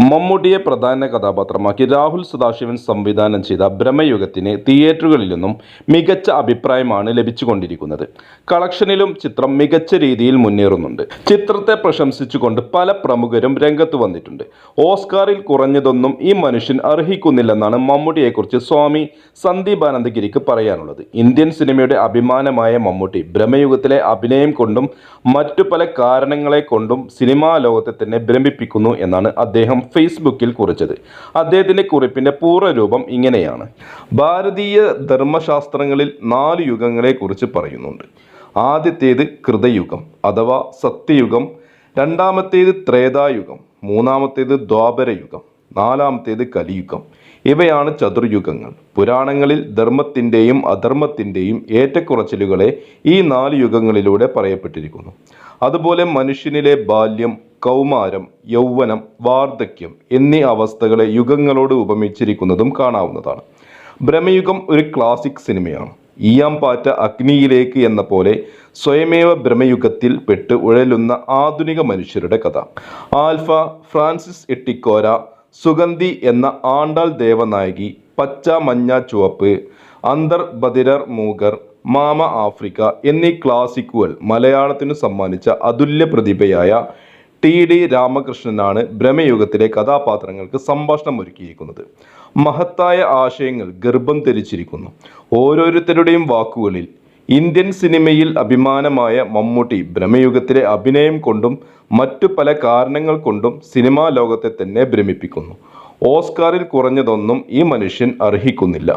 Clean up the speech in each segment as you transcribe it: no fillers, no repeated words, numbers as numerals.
മമ്മൂട്ടിയെ പ്രധാന കഥാപാത്രമാക്കി രാഹുൽ സദാശിവൻ സംവിധാനം ചെയ്ത ബ്രഹ്മയുഗത്തിന് തിയേറ്ററുകളിൽ നിന്നും മികച്ച അഭിപ്രായമാണ് ലഭിച്ചുകൊണ്ടിരിക്കുന്നത്. കളക്ഷനിലും ചിത്രം മികച്ച രീതിയിൽ മുന്നേറുന്നുണ്ട്. ചിത്രത്തെ പ്രശംസിച്ചുകൊണ്ട് പല പ്രമുഖരും രംഗത്ത് വന്നിട്ടുണ്ട്. ഓസ്കാറിൽ കുറഞ്ഞതൊന്നും ഈ മനുഷ്യൻ അർഹിക്കുന്നില്ലെന്നാണ് മമ്മൂട്ടിയെക്കുറിച്ച് സ്വാമി സന്ദീപ് ആനന്ദഗിരിക്ക് പറയാനുള്ളത്. ഇന്ത്യൻ സിനിമയുടെ അഭിമാനമായ മമ്മൂട്ടി ബ്രഹ്മയുഗത്തിലെ അഭിനയം കൊണ്ടും മറ്റു പല കാരണങ്ങളെ കൊണ്ടും സിനിമാ ലോകത്തെ തന്നെ ഭ്രമിപ്പിക്കുന്നു എന്നാണ് അദ്ദേഹം ഫേസ്ബുക്കിൽ കുറിച്ചത്. അദ്ദേഹത്തിന്റെ കുറിപ്പിന്റെ പൂർണ്ണരൂപം ഇങ്ങനെയാണ്: ഭാരതീയ ധർമ്മശാസ്ത്രങ്ങളിൽ 4 യുഗങ്ങളെ കുറിച്ച് പറയുന്നുണ്ട്. ആദ്യത്തേത് കൃതയുഗം അഥവാ സത്യയുഗം, രണ്ടാമത്തേത് ത്രേതായുഗം, മൂന്നാമത്തേത് ദ്വാപരയുഗം, നാലാമത്തേത് കലിയുഗം. ഇവയാണ് ചതുർയുഗങ്ങൾ. പുരാണങ്ങളിൽ ധർമ്മത്തിൻ്റെയും അധർമ്മത്തിൻ്റെയും ഏറ്റക്കുറച്ചിലുകളെ ഈ 4 യുഗങ്ങളിലൂടെ പറയപ്പെട്ടിരിക്കുന്നു. അതുപോലെ മനുഷ്യനിലെ ബാല്യം, കൗമാരം, യൗവനം, വാർദ്ധക്യം എന്നീ അവസ്ഥകളെ യുഗങ്ങളോട് ഉപമിച്ചിരിക്കുന്നതും കാണാവുന്നതാണ്. ബ്രഹ്മയുഗം ഒരു ക്ലാസിക് സിനിമയാണ്. ഈയാംപാറ്റ അഗ്നിയിലേക്ക് എന്ന പോലെ സ്വയമേവ ബ്രഹ്മയുഗത്തിൽ പെട്ട് ഉഴലുന്ന ആധുനിക മനുഷ്യരുടെ കഥ. ആൽഫ, ഫ്രാൻസിസ് എട്ടിക്കോര, സുഗന്ധി എന്ന ആണ്ടാൾ ദേവനായകി, പച്ച മഞ്ഞ ചുവപ്പ്, അന്തർ ബദിരർ മൂഗർ, മാമ ആഫ്രിക്ക എന്നീ ക്ലാസിക്കുകൾ മലയാളത്തിനു സമ്മാനിച്ച അതുല്യ പ്രതിഭയായ ടി.ഡി. രാമകൃഷ്ണനാണ് ബ്രഹ്മയുഗത്തിലെ കഥാപാത്രങ്ങൾക്ക് സംഭാഷണം ഒരുക്കിയിരിക്കുന്നത്. മഹത്തായ ആശയങ്ങൾ ഗർഭം ധരിച്ചിരിക്കുന്നു. ഓരോരുത്തരുടെയും വാക്കുകളിൽ ഇന്ത്യൻ സിനിമയിൽ അഭിമാനമായ മമ്മൂട്ടി ബ്രഹ്മയുഗത്തിലെ അഭിനയം കൊണ്ടും മറ്റു പല കാരണങ്ങൾ കൊണ്ടും സിനിമാ ലോകത്തെ തന്നെ ഭ്രമിപ്പിക്കുന്നു. ഓസ്കാറിൽ കുറഞ്ഞതൊന്നും ഈ മനുഷ്യൻ അർഹിക്കുന്നില്ല.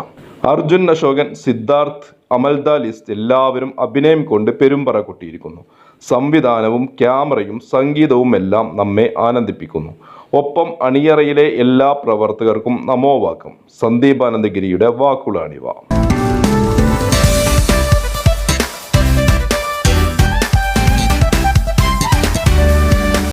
അർജുൻ അശോകൻ, സിദ്ധാർത്ഥ്, അമൽദ ലിസ്റ്റ് എല്ലാവരും അഭിനയം കൊണ്ട് പെരുമ്പറ കൊട്ടിയിരിക്കുന്നു. സംവിധാനവും ക്യാമറയും സംഗീതവും എല്ലാം നമ്മെ ആനന്ദിപ്പിക്കുന്നു. ഒപ്പം അണിയറയിലെ എല്ലാ പ്രവർത്തകർക്കും നമോവാക്കം. സന്ദീപ് ആനന്ദഗിരിയുടെ വാക്കുകളാണിവ.